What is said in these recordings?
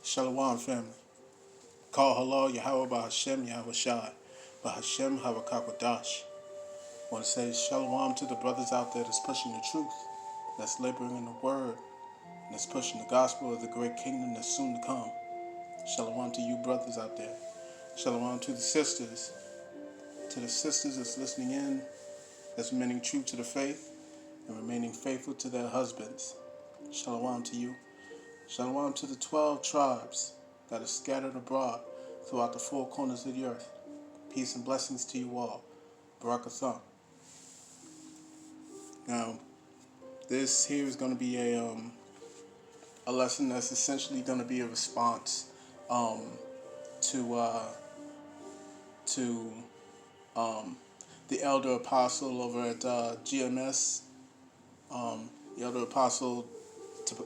Shalom, family. Call halal Yahawah Bahashem Yahawashi Bahashem Havakakadash. I want to say shalom to the brothers out there that's pushing the truth, that's laboring in the word, and that's pushing the gospel of the great kingdom that's soon to come. Shalom to you brothers out there. Shalom to the sisters that's listening in, that's remaining true to the faith and remaining faithful to their husbands. Shalom to you. Shalom to the 12 tribes that are scattered abroad throughout the four corners of the earth. Peace and blessings to you all. Barakathon. Now, this here is going to be a lesson that's essentially going to be a response to the elder apostle over at GMS, the elder apostle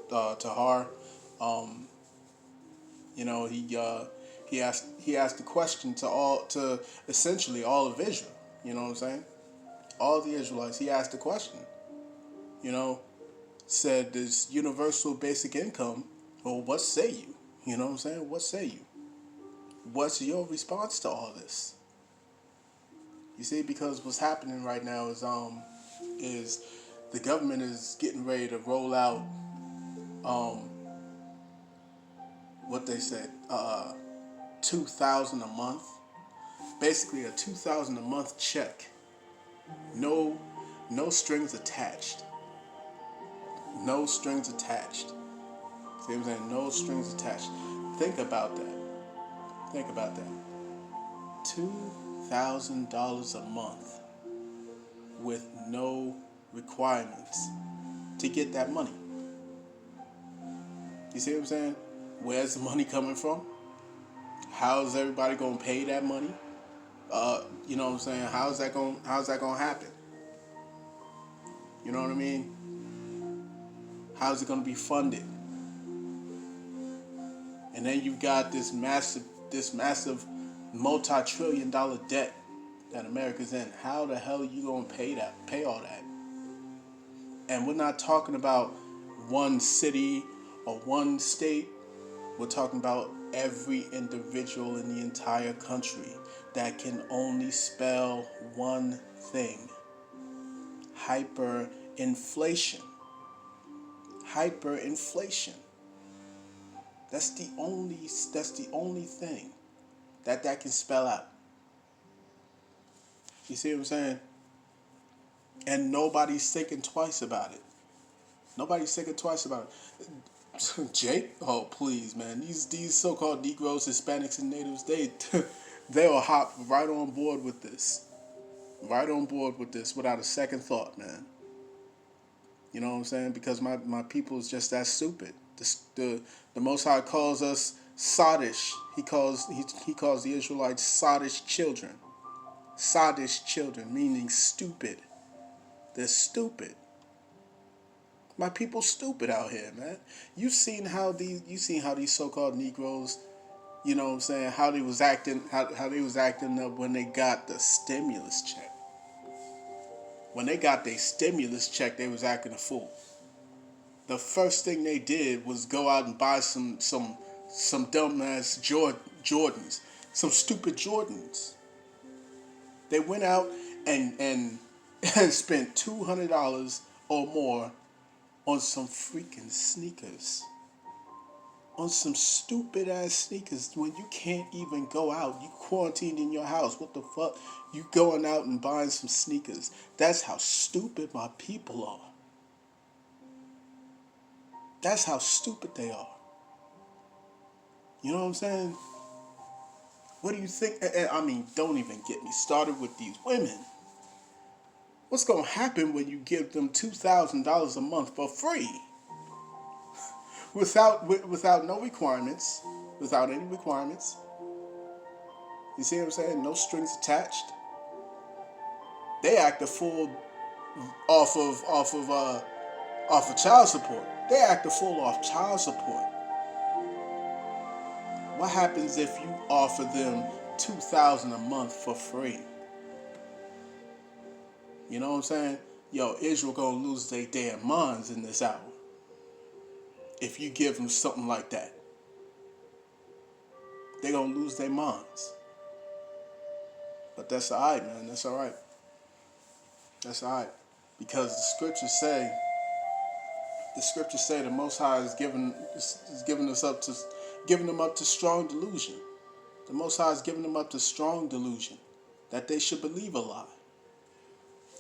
Tahar. He asked the question to essentially all of Israel. You know what I'm saying? All the Israelites. He asked the question. Said this universal basic income. Well, what say you? You know what I'm saying? What say you? What's your response to all this? You see, because what's happening right now is the government is getting ready to roll out what they said, $2,000 a month, basically a $2,000 a month check, no strings attached, no strings attached. See what I'm saying? No strings attached. Think about that. $2,000 a month with no requirements to get that money. You see what I'm saying? Where's the money coming from? How's everybody gonna pay that money? You know what I'm saying? How's that gonna happen? You know what I mean? How's it gonna be funded? And then you've got this massive multi-trillion-dollar debt that America's in. How the hell are you gonna pay all that? And we're not talking about one city or one state. We're talking about every individual in the entire country that can only spell one thing: hyperinflation. Hyperinflation. That's the only thing that can spell out. You see what I'm saying? And nobody's thinking twice about it. Jake, oh please, man, these so-called Negroes, Hispanics, and Natives, they'll hop right on board with this, without a second thought, man. You know what I'm saying? Because my people is just that stupid. The Most High calls us sottish. He calls the Israelites sottish children. Sottish children, meaning stupid. They're stupid. My people stupid out here, man. You seen how these so-called Negroes, you know what I'm saying, how they was acting up when they got the stimulus check. When they got their stimulus check, they was acting a fool. The first thing they did was go out and buy some dumbass Jordans, some stupid Jordans. They went out and spent $200 or more on some freaking sneakers. On some stupid ass sneakers when you can't even go out. You quarantined in your house. What the fuck? You going out and buying some sneakers. That's how stupid my people are. That's how stupid they are. You know what I'm saying? What do you think? I mean, don't even get me started with these women. What's going to happen when you give them $2,000 a month for free? Without no requirements, without any requirements. You see what I'm saying? No strings attached. They act a fool off of child support. They act a fool off child support. What happens if you offer them $2,000 a month for free? You know what I'm saying? Yo, Israel gonna lose their damn minds in this hour if you give them something like that. they're going to lose their minds. But that's all right, man. That's all right. That's all right. Because the scriptures say the Most High is giving them up to strong delusion. The Most High is giving them up to strong delusion that they should believe a lie.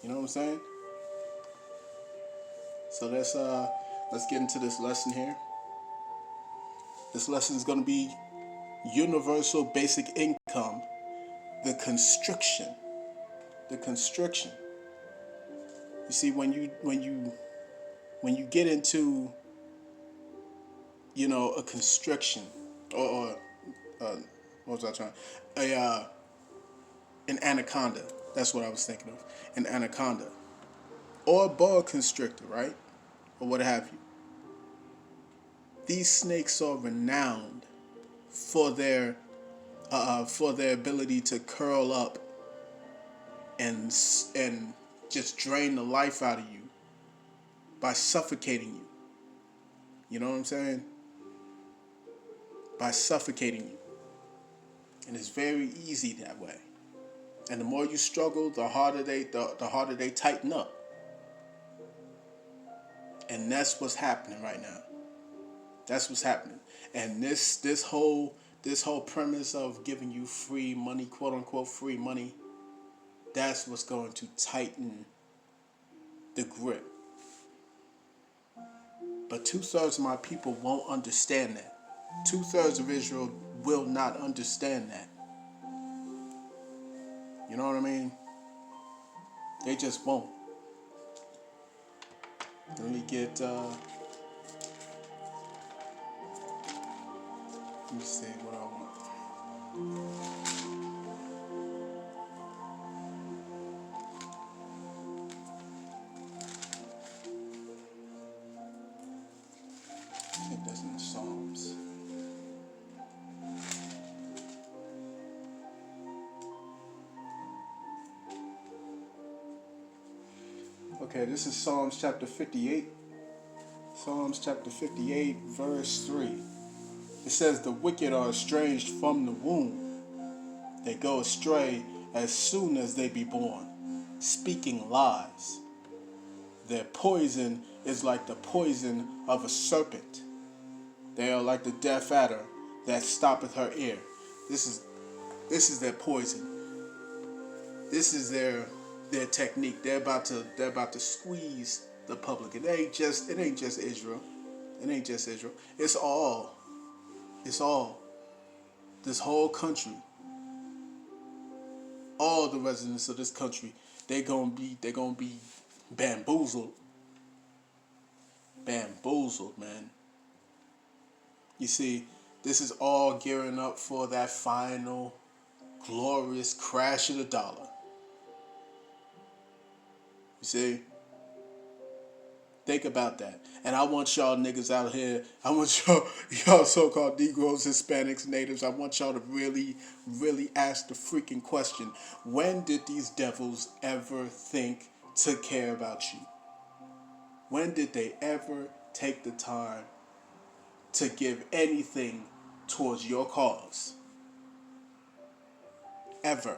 You know what I'm saying? So let's get into this lesson here. This lesson is going to be universal basic income, the constriction. The constriction. You see, when you get into, a constriction or what was I trying? An anaconda. That's what I was thinking of. An anaconda. Or a boa constrictor, right? Or what have you. These snakes are renowned for their ability to curl up and just drain the life out of you by suffocating you. You know what I'm saying? By suffocating you. And it's very easy that way. And the more you struggle, the harder they tighten up. And that's what's happening right now. That's what's happening. And this whole premise of giving you free money, quote unquote free money, that's what's going to tighten the grip. But 2/3 of my people won't understand that. 2/3 of Israel will not understand that. You know what I mean? They just won't. Let me get, let me see what I want. I think that's in the Psalms. Okay, this is Psalms chapter 58. Psalms chapter 58, verse 3. It says, "The wicked are estranged from the womb. They go astray as soon as they be born, speaking lies. Their poison is like the poison of a serpent. They are like the deaf adder that stoppeth her ear." This is their poison. This is their technique. They're about to squeeze the public. It ain't just Israel. It ain't just Israel. It's all. This whole country. All the residents of this country, they're gonna be bamboozled. Bamboozled, man. You see, this is all gearing up for that final glorious crash of the dollar. You see? Think about that. And I want y'all niggas out here, I want y'all so-called Negroes, Hispanics, Natives, I want y'all to really, really ask the freaking question. When did these devils ever think to care about you? When did they ever take the time to give anything towards your cause? Ever.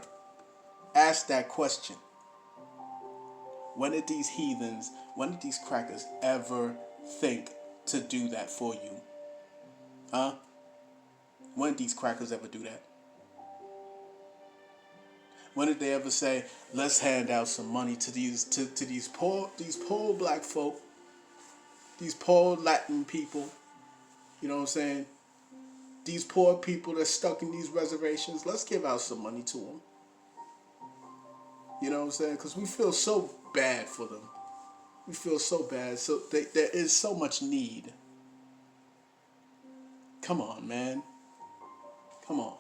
Ask that question. When did these heathens, when did these crackers ever think to do that for you? Huh? When did these crackers ever do that? When did they ever say, let's hand out some money to these poor black folk, these poor Latin people, you know what I'm saying? These poor people that's stuck in these reservations, let's give out some money to them. You know what I'm saying? Because we feel so bad for them. We feel so bad. So there is so much need. Come on, man. Come on.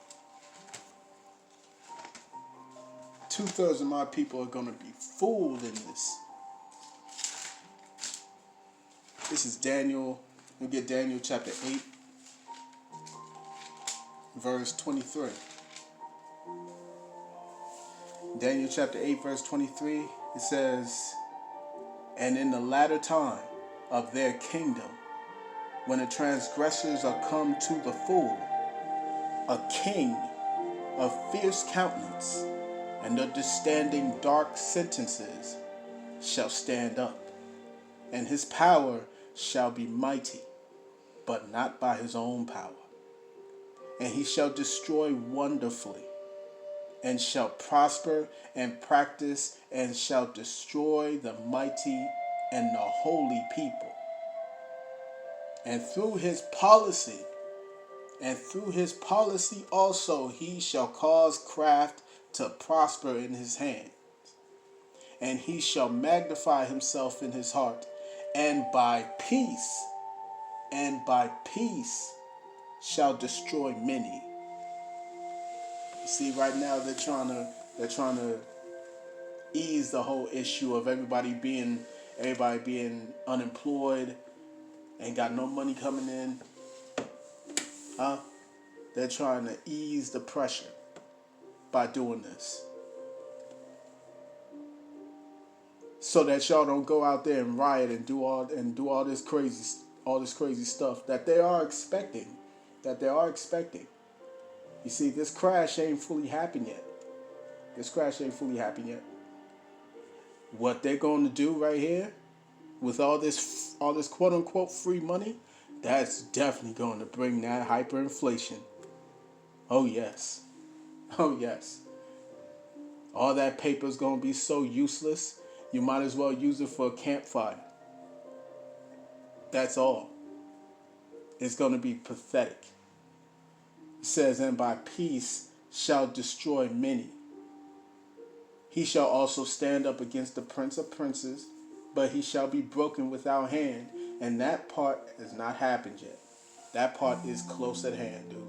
2/3 of my people are going to be fooled in this. This is Daniel. We get Daniel chapter 8, verse 23. Daniel chapter 8, verse 23, it says, "And in the latter time of their kingdom, when the transgressors are come to the full, A king of fierce countenance and understanding dark sentences shall stand up, and his power shall be mighty, but not by his own power. And he shall destroy wonderfully, and shall prosper and practice, and shall destroy the mighty and the holy people. And through his policy also he shall cause craft to prosper in his hand. And he shall magnify himself in his heart, and by peace shall destroy many. You see, right now they're trying to ease the whole issue of everybody being unemployed, ain't got no money coming in. They're trying to ease the pressure by doing this, so that y'all don't go out there and riot and do all this crazy stuff that they are expecting. You see, this crash ain't fully happened yet. What they're going to do right here with all this quote unquote free money, that's definitely going to bring that hyperinflation. Oh yes. All that paper is going to be so useless, you might as well use it for a campfire. That's all. It's going to be pathetic. It says, and by peace shall destroy many. He shall also stand up against the prince of princes, but he shall be broken without hand. And that part has not happened yet. That part is close at hand, dude.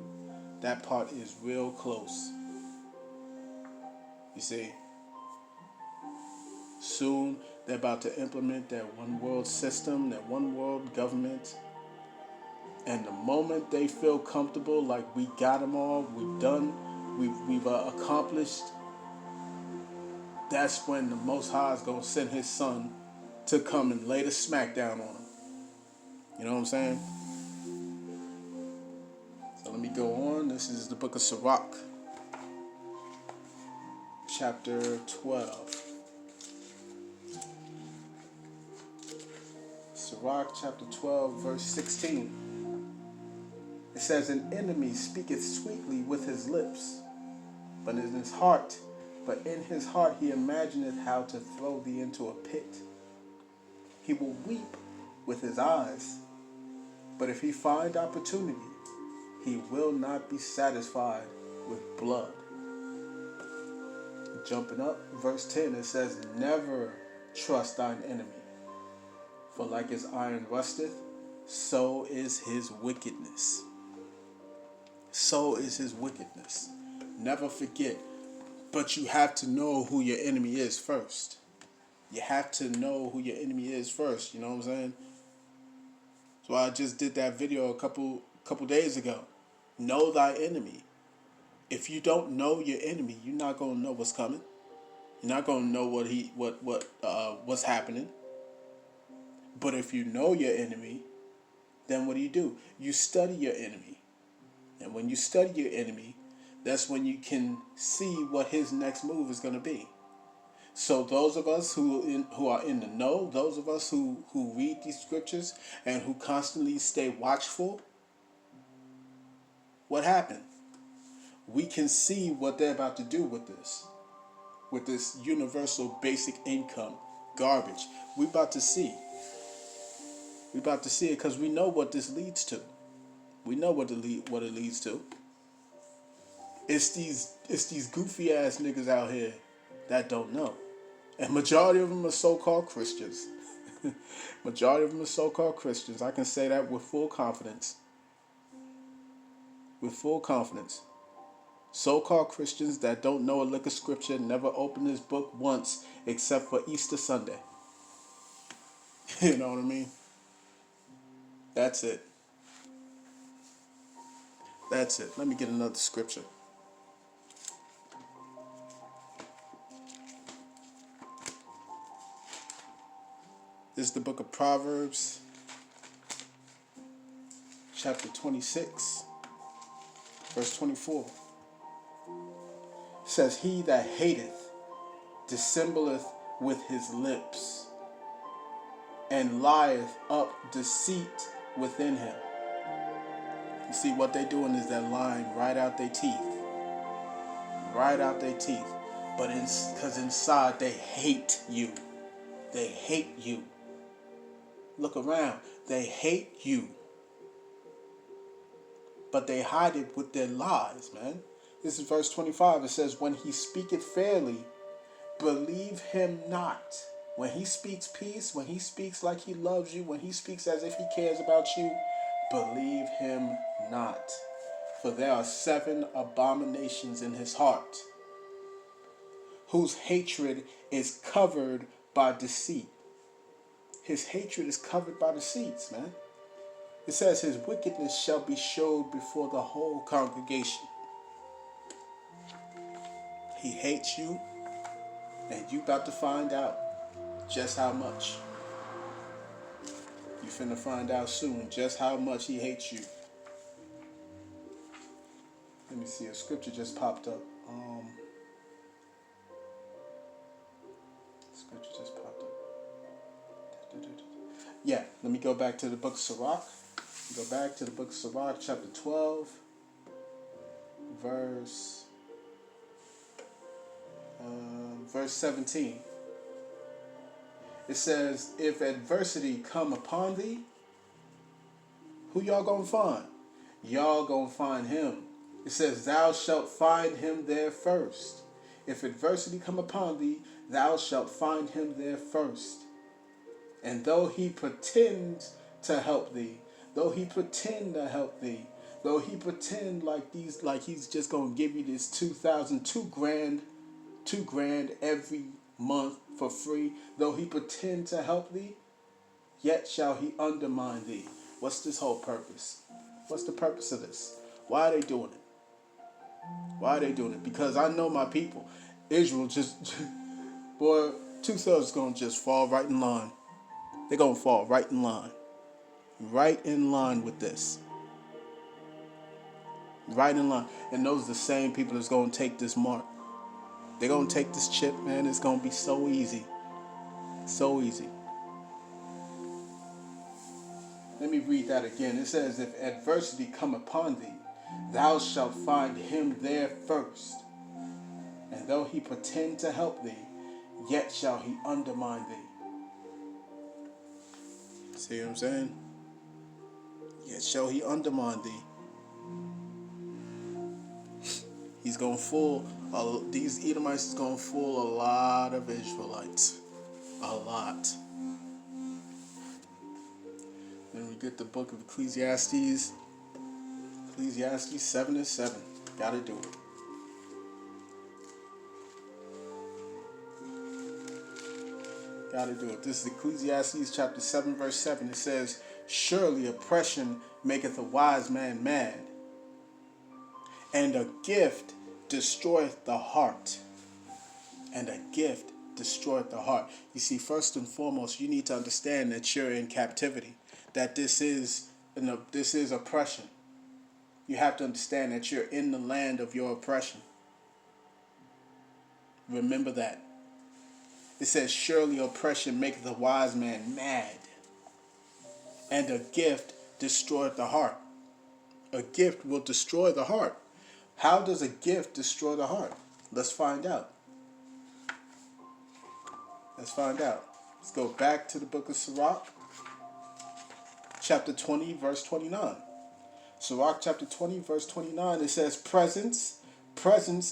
That part is real close. You see? Soon they're about to implement that one world system, that one world government. And the moment they feel comfortable, like we got them all, we've done, we've accomplished, that's when the Most High is going to send his son to come and lay the smackdown on them. You know what I'm saying? So let me go on. This is the book of Sirach, chapter 12. Sirach, chapter 12, verse 16. It says, an enemy speaketh sweetly with his lips, but in his heart he imagineth how to throw thee into a pit. He will weep with his eyes, but if he find opportunity, he will not be satisfied with blood. Jumping up, verse 10, it says, never trust thine enemy, for like as iron rusteth, so is his wickedness. So is his wickedness. Never forget. But you have to know who your enemy is first. You have to know who your enemy is first. You know what I'm saying? So I just did that video a couple days ago. Know thy enemy. If you don't know your enemy, you're not gonna know what's coming. You're not gonna know what's happening. But if you know your enemy, then what do? You study your enemy. And when you study your enemy, that's when you can see what his next move is going to be. So those of us who are in the know, those of us who read these scriptures and who constantly stay watchful, what happened? We can see what they're about to do with this universal basic income garbage. We're about to see. We're about to see it because we know what this leads to. We know what it leads to. It's these goofy ass niggas out here that don't know. And majority of them are so-called Christians. Majority of them are so-called Christians. I can say that with full confidence. With full confidence. So-called Christians that don't know a lick of scripture, never opened this book once except for Easter Sunday. You know what I mean? That's it. That's it. Let me get another scripture. This is the book of Proverbs, chapter 26. Verse 24 says, he that hateth dissembleth with his lips, and lieth up deceit within him. You see, what they doing is they're lying right out their teeth. Right out their teeth. But because inside they hate you. They hate you. Look around. They hate you. But they hide it with their lies, man. This is verse 25. It says, when he speaketh fairly, believe him not. When he speaks peace, when he speaks like he loves you, when he speaks as if he cares about you, believe him not. For there are 7 abominations in his heart, whose hatred is covered by deceit. His hatred is covered by deceits, man. It says his wickedness shall be showed before the whole congregation. He hates you, and you about to find out just how much. You finna find out soon just how much he hates you. Let me see, a scripture just popped up. Scripture just popped up. Yeah, let me go back to the book of Sirach. Go back to the book of Sirach, chapter 12, verse 17. It says, if adversity come upon thee, who y'all gonna find? Y'all gonna find him. It says, thou shalt find him there first. If adversity come upon thee, thou shalt find him there first. And though he pretends to help thee, though he pretend to help thee, though he pretend like he's just gonna give you this $2,000, $2 grand every month for free, though he pretend to help thee, yet shall he undermine thee. What's this whole purpose? What's the purpose of this? Why are they doing it? Why are they doing it? Because I know my people. Israel just, boy, 2/3 is going to just fall right in line. They're going to fall right in line. Right in line with this. Right in line. And those are the same people that's going to take this mark. They're going to take this chip, man. It's going to be so easy. So easy. Let me read that again. It says, if adversity come upon thee, thou shalt find him there first. And though he pretend to help thee, yet shall he undermine thee. See what I'm saying? Yet shall he undermine thee. He's going to fool, these Edomites is going to fool a lot of Israelites. A lot. Then we get the book of Ecclesiastes. Ecclesiastes 7:7. Gotta do it. Gotta do it. This is Ecclesiastes chapter 7, verse 7. It says, surely oppression maketh a wise man mad, and a gift destroyeth the heart. And a gift destroyeth the heart. You see, first and foremost, you need to understand that you're in captivity. That this is oppression. You have to understand that you're in the land of your oppression. Remember that. It says, surely oppression maketh the wise man mad, and a gift destroyeth the heart. A gift will destroy the heart. How does a gift destroy the heart? Let's find out. Let's find out. Let's go back to the book of Sirach, chapter 20, verse 29. Sirach chapter 20, verse 29, it says, presents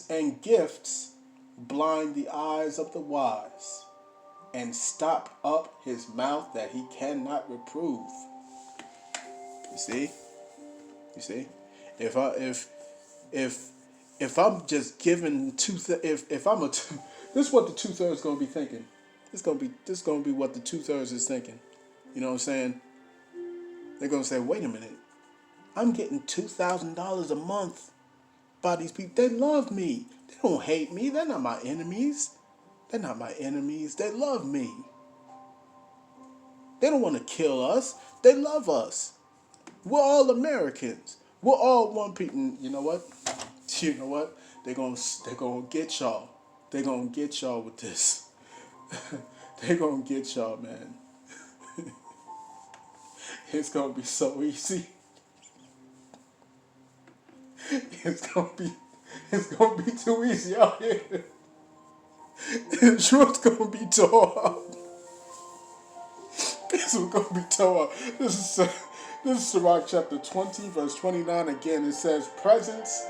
and gifts blind the eyes of the wise, and stop up his mouth that he cannot reprove. You see? You see? If I'm just giving if I'm this is what the 2/3 gonna be thinking. This gonna be what the 2/3 is thinking. You know what I'm saying? They're gonna say, wait a minute, I'm getting $2,000 a month by these people. They love me. They don't hate me. They're not my enemies. They're not my enemies. They love me. They don't want to kill us. They love us. We're all Americans. We're all one people. You know what? You know what? They're gonna get y'all. They're gonna get y'all with this. They're gonna get y'all, man. It's gonna be so easy. It's gonna be too easy out here. The truth's gonna be tore up. This is gonna be tore up. This is Sirach chapter 20, verse 29. Again, it says, presents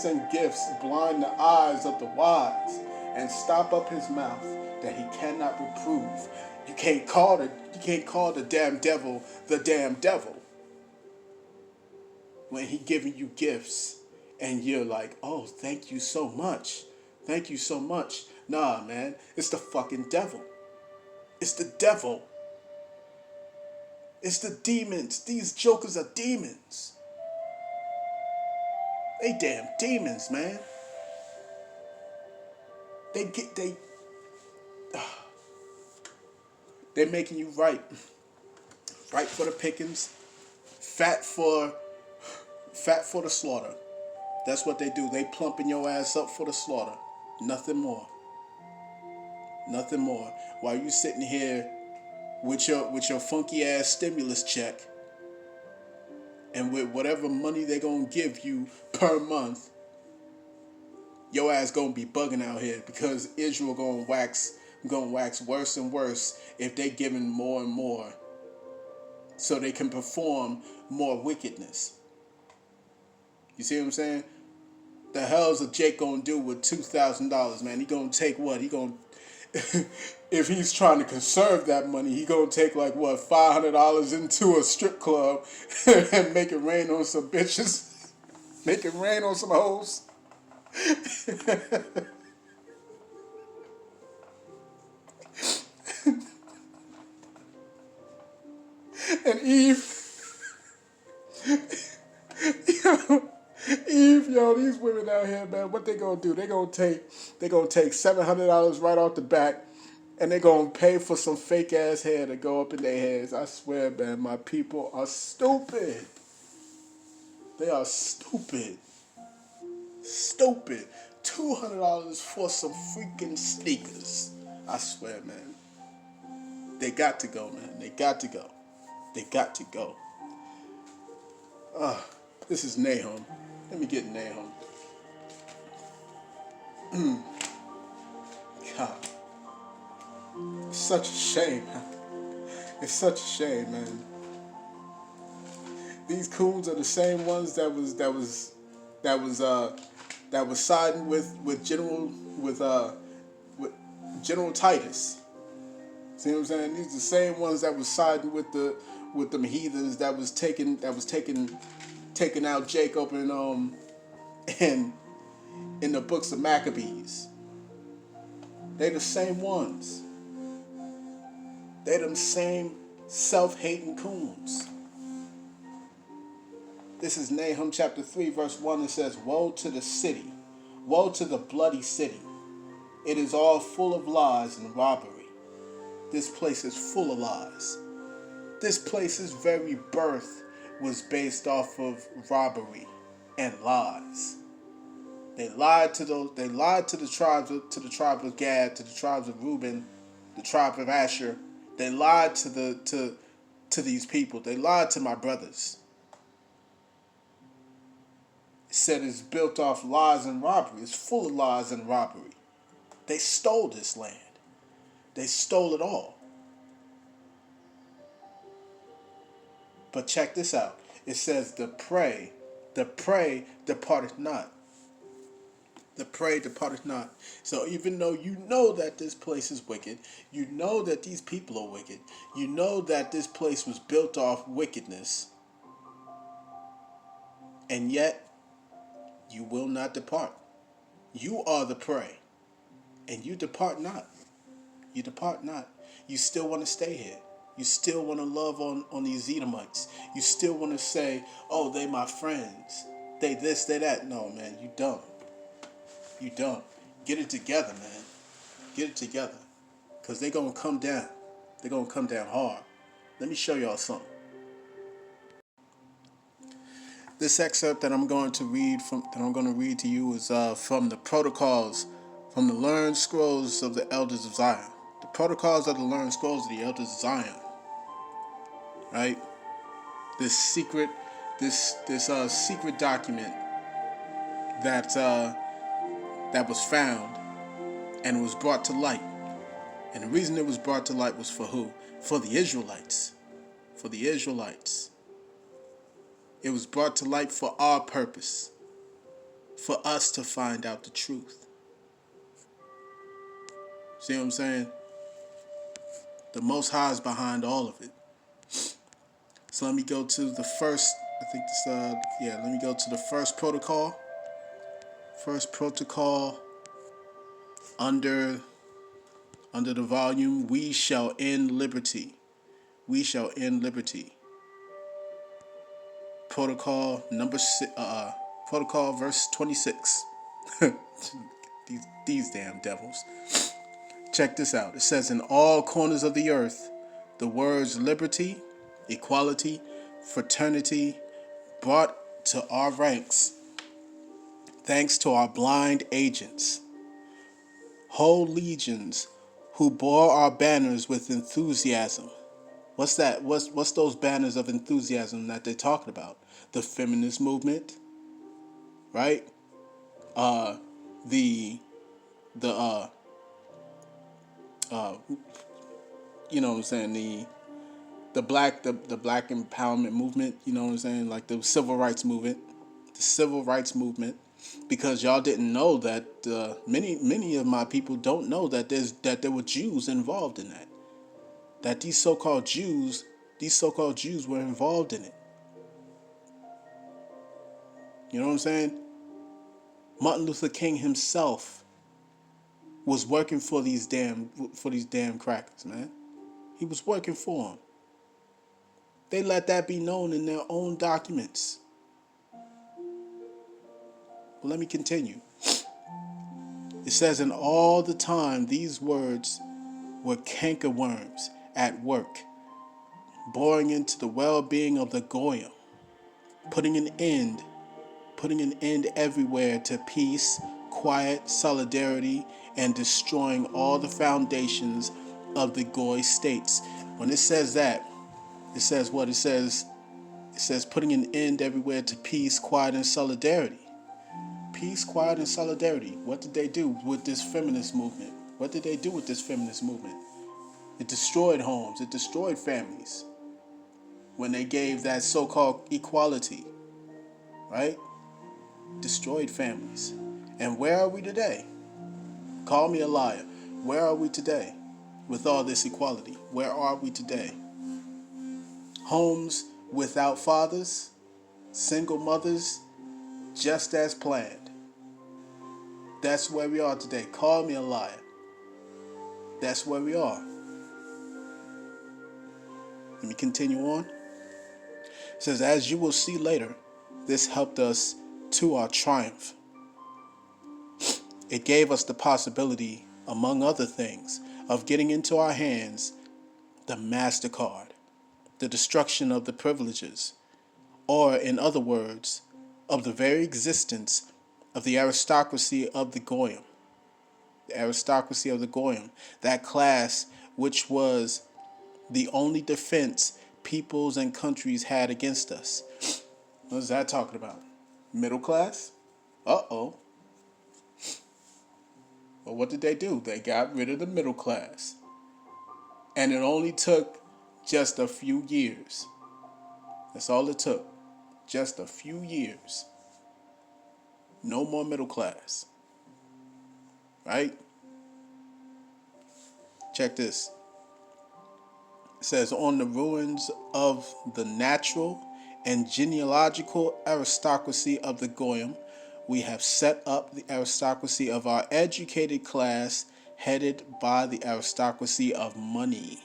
and gifts blind the eyes of the wise, and stop up his mouth that he cannot reprove. You can't call the damn devil the damn devil when he giving you gifts and you're like, oh, thank you so much. Thank you so much. Nah, man, it's the fucking devil. It's the devil. It's the demons. These jokers are demons. They damn demons, man. They're making you right for the pickings, fat for the slaughter. That's what they do. They plumping your ass up for the slaughter. Nothing more. Nothing more. While you sitting here with your funky ass stimulus check, and with whatever money they're gonna give you per month, your ass gonna be bugging out here because Israel gonna wax worse and worse if they giving more and more, so they can perform more wickedness. You see what I'm saying? The hell's a Jake gonna do with $2,000, man? He gonna take what? He gonna if he's trying to conserve that money, he gonna take like what, $500 into a strip club and make it rain on some bitches, make it rain on some hoes. And Eve, these women out here, man, what they gonna do? They gonna take $700 right off the bat, and they gonna pay for some fake ass hair to go up in their heads. I swear, man, my people are stupid. They are stupid. Stupid. $200 for some freaking sneakers. I swear, man. They got to go, man. They got to go. They got to go. This is Nahum. Let me get Nahum. God. It's such a shame. It's such a shame, man. These coons are the same ones that was siding with General Titus. See what I'm saying? These are the same ones that was siding with them heathens that was taking out Jacob and in the books of Maccabees. They the same ones. They them same self-hating coons. This is Nahum chapter 3, verse 1. It says, woe to the city. Woe to the bloody city. It is all full of lies and robbery. This place is full of lies. This place's very birth was based off of robbery and lies. They lied to the tribe of Gad, to the tribes of Reuben, the tribe of Asher. They lied to these people. They lied to my brothers. It said it's built off lies and robbery. It's full of lies and robbery. They stole this land. They stole it all. But check this out. It says the prey departeth not. The prey departeth not. So even though you know that this place is wicked, you know that these people are wicked, you know that this place was built off wickedness, and yet you will not depart. You are the prey, and you depart not. You depart not. You still want to stay here. You still want to love on these Edomites. You still want to say, oh, they my friends. They this, they that. No, man, you dumb. You dumb. Get it together, man. Get it together. Because they're going to come down. They're going to come down hard. Let me show y'all something. This excerpt that I'm going to read to you is from the protocols, from the learned scrolls of the elders of Zion. The protocols of the learned scrolls of the elders of Zion. Right? This secret document that was found and was brought to light. And the reason it was brought to light was for who? For the Israelites. For the Israelites. It was brought to light for our purpose. For us to find out the truth. See what I'm saying? The Most High is behind all of it. So let me go to the first, let me go to the first protocol. First protocol under the volume, We Shall End Liberty. We Shall End Liberty. Protocol number protocol verse 26. these damn devils. Check this out. It says, in all corners of the earth, the words liberty, equality, fraternity brought to our ranks, thanks to our blind agents, whole legions who bore our banners with enthusiasm. What's that? What's those banners of enthusiasm that they're talking about? The feminist movement, right? You know what I'm saying? The black empowerment movement. You know what I'm saying? Like the civil rights movement, because y'all didn't know that. Many of my people don't know that there were Jews involved in that. That these so-called Jews were involved in it. You know what I'm saying? Martin Luther King himself was working for these damn crackers, man. He was working for them. They let that be known in their own documents. But let me continue. It says, in all the time these words were cankerworms at work, boring into the well-being of the Goyim, putting an end everywhere to peace, quiet, solidarity, and destroying all the foundations of the Goy states. When it says that, it says what? It says putting an end everywhere to peace, quiet, and solidarity. Peace, quiet, and solidarity. What did they do with this feminist movement? It destroyed homes. It destroyed families. When they gave that so-called equality, right? Destroyed families. And where are we today? Call me a liar. Where are we today with all this equality? Where are we today? Homes without fathers, single mothers, just as planned. That's where we are today. Call me a liar. That's where we are. Let me continue on. It says, as you will see later, this helped us to our triumph. It gave us the possibility, among other things, of getting into our hands the MasterCard, the destruction of the privileges, or in other words, of the very existence of the aristocracy of the Goyim. The aristocracy of the Goyim, that class which was the only defense peoples and countries had against us. What is that talking about? Middle class? Uh-oh. Well, what did they do? They got rid of the middle class. And it only took just a few years. That's all it took. Just a few years. No more middle class. Right? Check this. It says, on the ruins of the natural and genealogical aristocracy of the Goyim, we have set up the aristocracy of our educated class, headed by the aristocracy of money.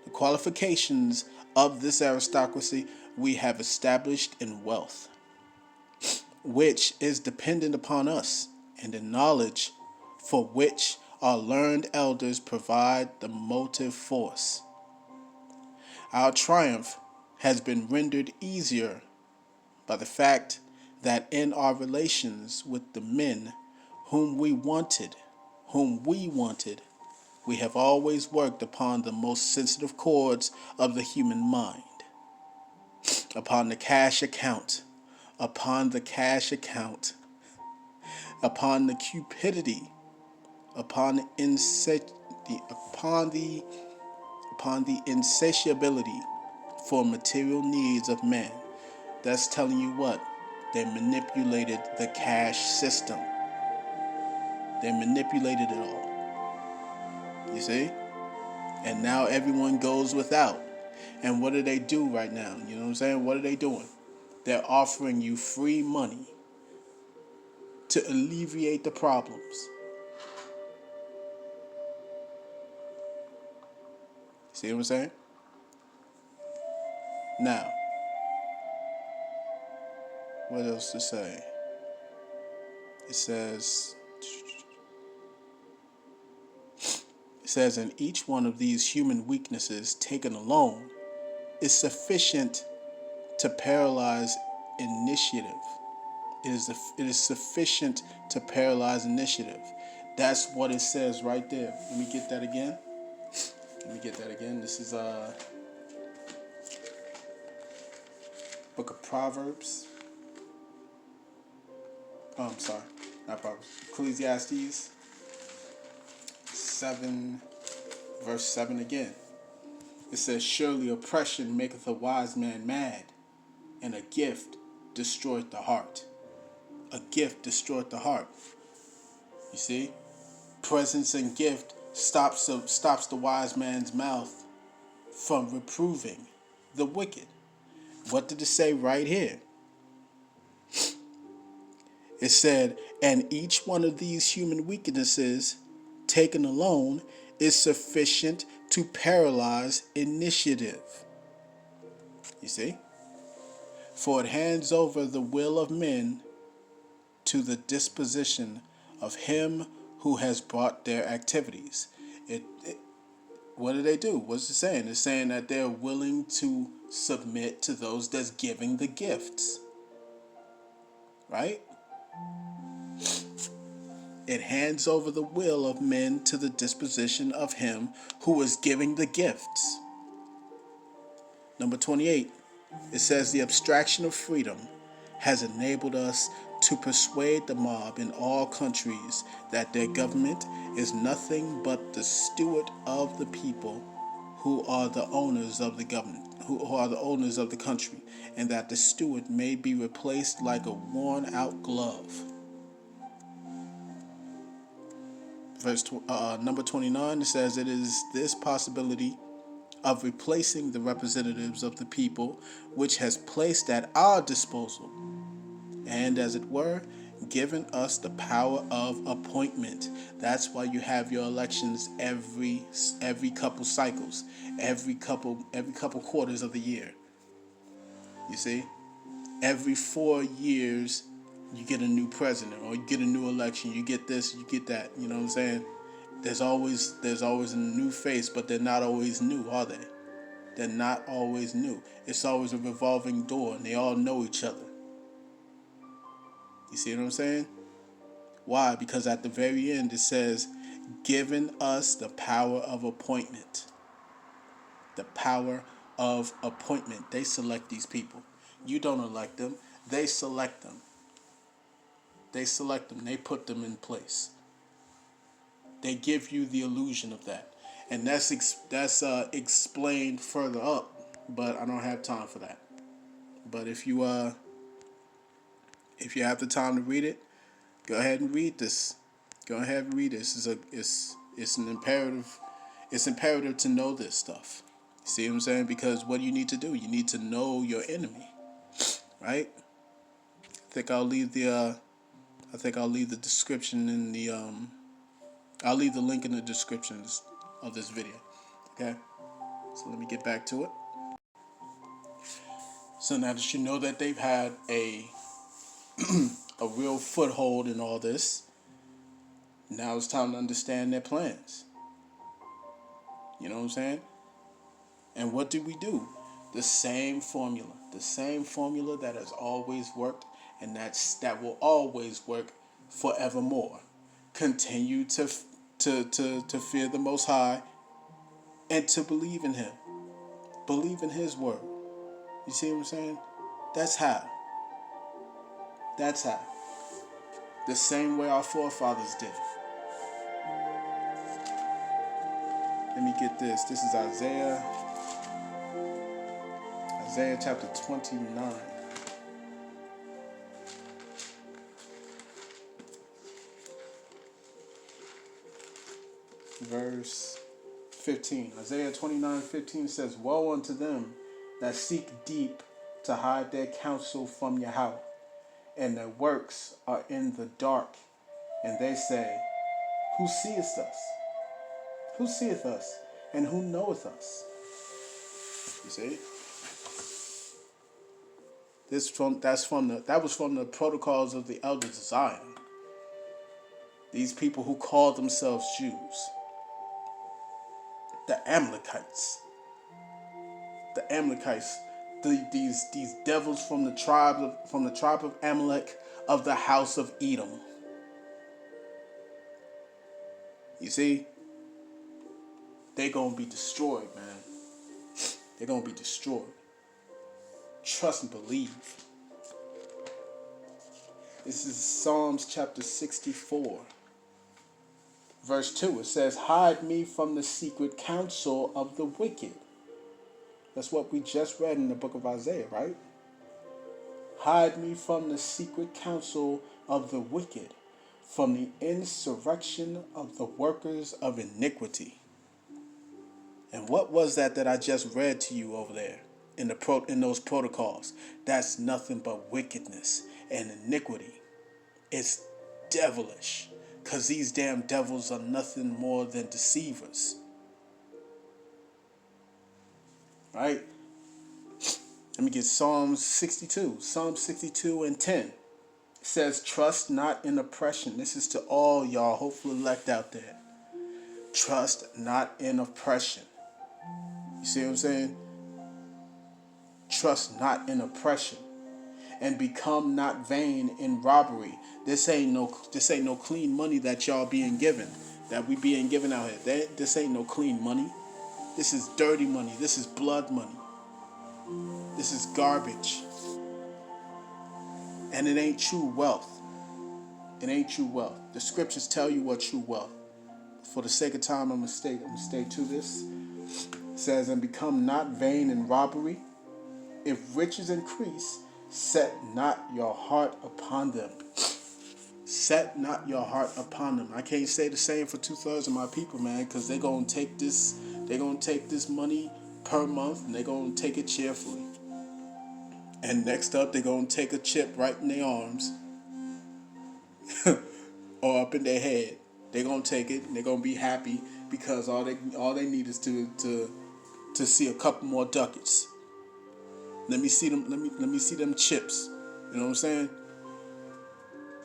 The qualifications of this aristocracy we have established in wealth, which is dependent upon us, and in knowledge, for which our learned elders provide the motive force. Our triumph has been rendered easier by the fact that in our relations with the men whom we wanted, we have always worked upon the most sensitive chords of the human mind, upon the cash account, upon the cupidity, upon the insatiability for material needs of men. That's telling you what? They manipulated the cash system. They manipulated it all. You see? And now everyone goes without. And what do they do right now? You know what I'm saying? What are they doing? They're offering you free money to alleviate the problems. See what I'm saying? Now, what else to say? It says, and each one of these human weaknesses taken alone is sufficient to paralyze initiative. It is sufficient to paralyze initiative. That's what it says right there. Let me get that again. This is book of Proverbs. Oh, I'm sorry. Not Proverbs. Ecclesiastes 7, verse 7 again. It says, surely oppression maketh a wise man mad, and a gift destroyeth the heart. A gift destroyeth the heart. You see? Presence and gift stops the wise man's mouth from reproving the wicked. What did it say right here? It said, and each one of these human weaknesses taken alone is sufficient to paralyze initiative. You see? For it hands over the will of men to the disposition of him who has brought their activities. What do they do? What's it saying? It's saying that they're willing to submit to those that's giving the gifts. Right? It hands over the will of men to the disposition of him who is giving the gifts. Number 28, it says the abstraction of freedom has enabled us to persuade the mob in all countries that their government is nothing but the steward of the people who are the owners of the government, who are the owners of the country, and that the steward may be replaced like a worn-out glove. Number 29, it says it is this possibility of replacing the representatives of the people which has placed at our disposal, and as it were, given us the power of appointment. That's why you have your elections every couple cycles, every couple quarters of the year. You see, every 4 years you get a new president, or you get a new election. You get this, you get that. You know what I'm saying? There's always a new face, but they're not always new, are they? They're not always new. It's always a revolving door, and they all know each other. You see what I'm saying? Why? Because at the very end it says, given us the power of appointment. The power of appointment. They select these people. You don't elect them. They select them. They select them. They put them in place. They give you the illusion of that. And that's explained further up, but I don't have time for that. But if you have the time to read it, go ahead and read this. Go ahead and read this. It's an imperative. It's imperative to know this stuff. See what I'm saying? Because what do you need to do? You need to know your enemy, right? I think I'll leave the description in the I'll leave the link in the description of this video. Okay? So let me get back to it. So now that you know that they've had a real foothold in all this, now it's time to understand their plans. You know what I'm saying? And what do? The same formula that has always worked, and that will always work forevermore. Continue to fear the Most High and to believe in Him. Believe in His word. You see what I'm saying? That's how. That's how. The same way our forefathers did. Let me get this. This is Isaiah chapter 29. Verse 15. Isaiah 29:15 says, "Woe unto them that seek deep to hide their counsel from Yahawah, and their works are in the dark. And they say, Who seeth us? Who seeth us? And who knoweth us?" You see? That was from the protocols of the elders of Zion. These people who call themselves Jews. The Amalekites. These devils from the tribe of Amalek, of the house of Edom. You see? They're gonna be destroyed, man. They're gonna be destroyed. Trust and believe. This is Psalms chapter 64. Verse 2, it says, "Hide me from the secret counsel of the wicked." That's what we just read in the book of Isaiah, right? "Hide me from the secret counsel of the wicked, from the insurrection of the workers of iniquity." And what was that I just read to you over there in those protocols? That's nothing but wickedness and iniquity. It's devilish. Because these damn devils are nothing more than deceivers. Right? Let me get Psalms 62. Psalm 62 and 10. It says, "Trust not in oppression." This is to all y'all hopeful elect out there. Trust not in oppression. You see what I'm saying? Trust not in oppression. "And become not vain in robbery." This ain't no clean money that y'all being given, that we being given out here. This ain't no clean money. This is dirty money. This is blood money. This is garbage. And it ain't true wealth. It ain't true wealth. The scriptures tell you what true wealth. For the sake of time, I'm gonna stay to this. It says, "And become not vain in robbery. If riches increase, set not your heart upon them." Set not your heart upon them. I can't say the same for 2/3 of my people, man, because they're gonna take this money per month and they're gonna take it cheerfully. And next up, they're gonna take a chip right in their arms or up in their head. They're gonna take it and they're gonna be happy because all they need is to see a couple more ducats. Let me see them chips. You know what I'm saying?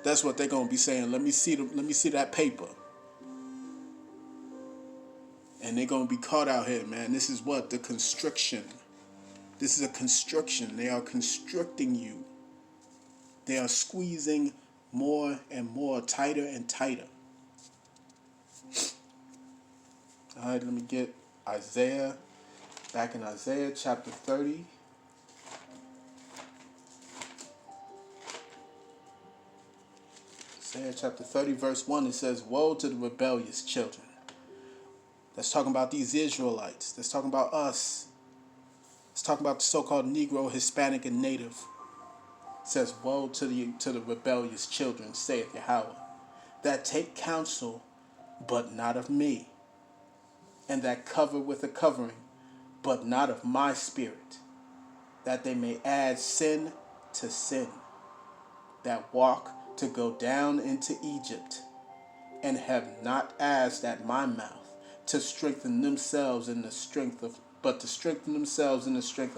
That's what they're gonna be saying. Let me see that paper. And they're gonna be caught out here, man. This is what? The constriction. This is a constriction. They are constricting you. They are squeezing more and more, tighter and tighter. All right, let me get Isaiah. Back in Isaiah chapter 30. Isaiah chapter 30, verse 1, it says, "Woe to the rebellious children." That's talking about these Israelites. That's talking about us. It's talking about the so-called Negro, Hispanic, and Native. It says, "Woe to the rebellious children, saith Yahawah, that take counsel, but not of me, and that cover with a covering, but not of my spirit, that they may add sin to sin, that walk to go down into Egypt, and have not asked at my mouth to strengthen themselves in the strength of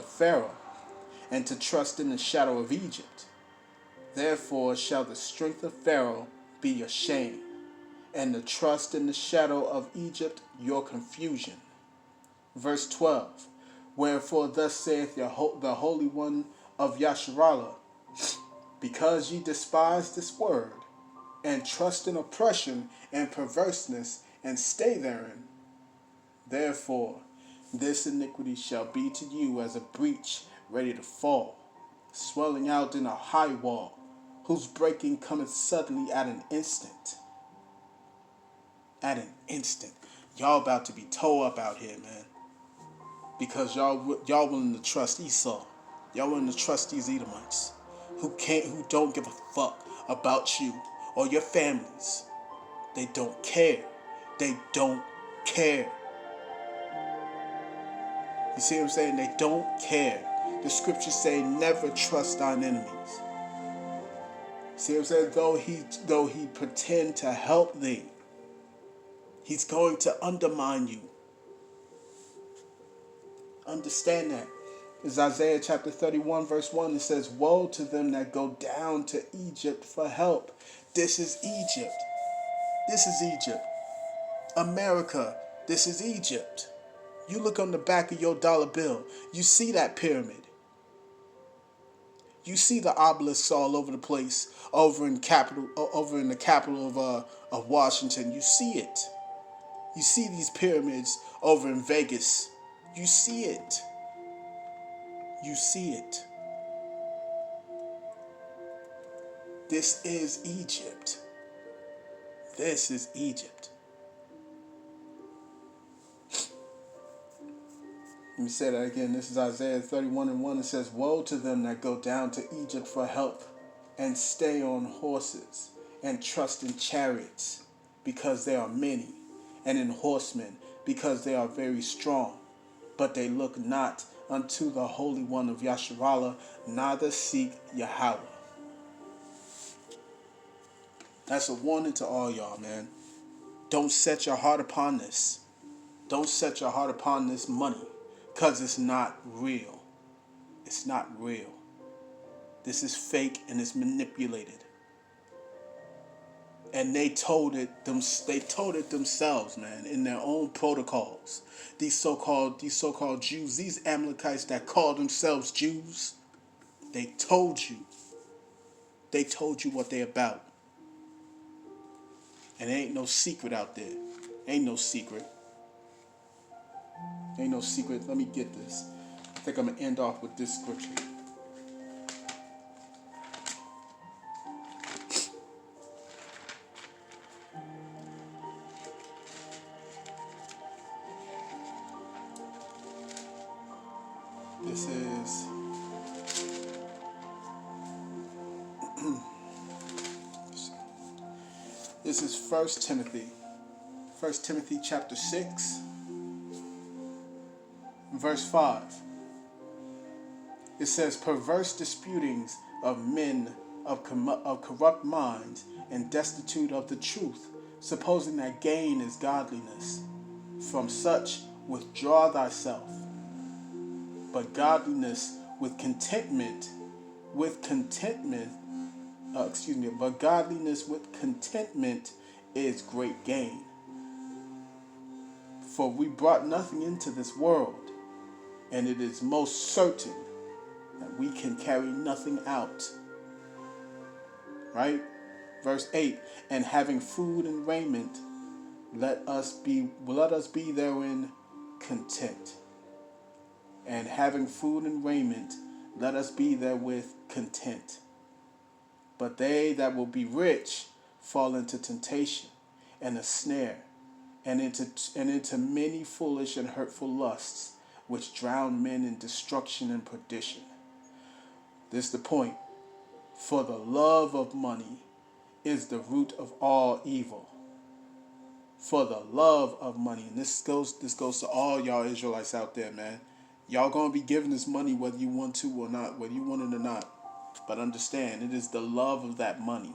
Pharaoh, and to trust in the shadow of Egypt. Therefore shall the strength of Pharaoh be your shame, and the trust in the shadow of Egypt your confusion." Verse 12, Wherefore thus saith the Holy One of Yasharallah, because ye despise this word, and trust in oppression and perverseness, and stay therein, therefore this iniquity shall be to you as a breach ready to fall, swelling out in a high wall, whose breaking cometh suddenly at an instant. At an instant. Y'all about to be tore up out here, man. Because y'all willing to trust Esau. Y'all willing to trust these Edomites who don't give a fuck about you or your families. They don't care. They don't care. You see what I'm saying? They don't care. The scriptures say, never trust thine enemies. See what I'm saying? Though he pretend to help thee, he's going to undermine you. Understand that. It's Isaiah chapter 31 verse 1. It says, woe to them that go down to Egypt for help. This is Egypt. This is Egypt. America, this is Egypt. You look on the back of your dollar bill, you see that pyramid. You see the obelisks all over the place, over in the capital of Washington. You see it. You see these pyramids over in Vegas. You see it. You see it. This is Egypt. This is Egypt. Let me say that again. This is Isaiah 31:1. It says, woe to them that go down to Egypt for help, and stay on horses, and trust in chariots, because they are many, and in horsemen, because they are very strong. But they look not unto the Holy One of Yasharallah, neither seek Yahawah. That's a warning to all y'all, man. Don't set your heart upon this. Don't set your heart upon this money, because it's not real. It's not real. This is fake and it's manipulated. And they told it themselves, man, in their own protocols. These so-called Jews, these Amalekites that call themselves Jews, they told you what they about. And there ain't no secret out there. Ain't no secret. Ain't no secret. Let me get this. I think I'm going to end off with this scripture. This is 1 Timothy. 1 Timothy chapter 6, verse 5. It says, perverse disputings of men of corrupt minds and destitute of the truth, supposing that gain is godliness. From such withdraw thyself. But godliness with contentment, but godliness with contentment is great gain. For we brought nothing into this world, and it is most certain that we can carry nothing out. Right? Verse 8, and having food and raiment, let us be therein content. And having food and raiment, let us be therewith content. But they that will be rich fall into temptation and a snare, and into many foolish and hurtful lusts, which drown men in destruction and perdition. This is the point. For the love of money is the root of all evil. For the love of money, and this goes to all y'all Israelites out there, man. Y'all gonna be giving this money whether you want to or not, whether you want it or not. But understand, it is the love of that money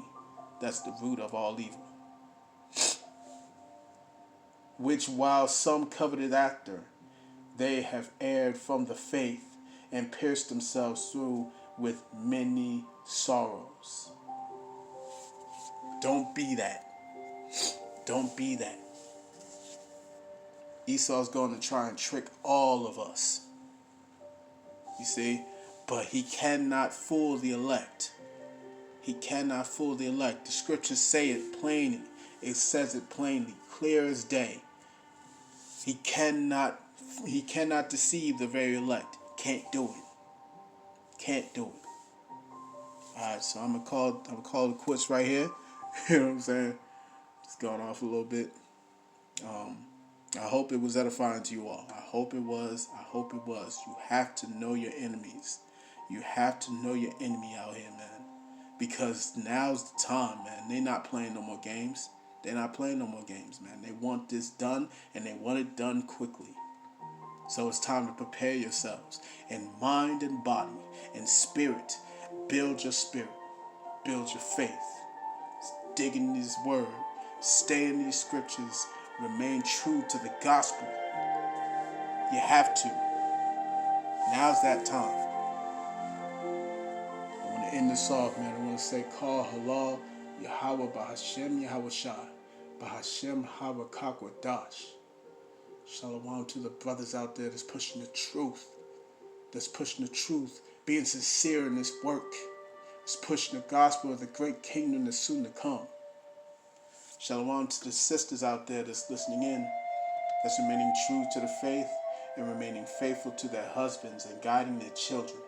that's the root of all evil. Which while some coveted after, they have erred from the faith and pierced themselves through with many sorrows. Don't be that. Don't be that. Esau's going to try and trick all of us. You see? But he cannot fool the elect. He cannot fool the elect. The scriptures say it plainly. It says it plainly, clear as day. He cannot deceive the very elect. Can't do it. Can't do it. Alright, so I'm gonna call it quits right here. You know what I'm saying? Just going off a little bit. I hope it was edifying to you all. I hope it was. I hope it was. You have to know your enemies. You have to know your enemy out here, man. Because now's the time, man. They're not playing no more games. They're not playing no more games, man. They want this done, and they want it done quickly. So it's time to prepare yourselves in mind and body and spirit. Build your spirit. Build your faith. Dig in this word. Stay in these scriptures. Remain true to the gospel. You have to. Now's that time. I want to end this off, man. I want to say, Call Halal, Yahawah, Bahashem, Yahawah, Bahashem, HaWakakwadash. Shalom to the brothers out there that's pushing the truth. That's pushing the truth. Being sincere in this work. That's pushing the gospel of the great kingdom that's soon to come. Shalom to the sisters out there that's listening in, that's remaining true to the faith and remaining faithful to their husbands and guiding their children.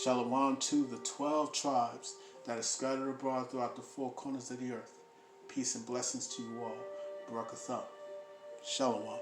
Shalom to the 12 tribes that are scattered abroad throughout the four corners of the earth. Peace and blessings to you all. Barakatha. Shalom.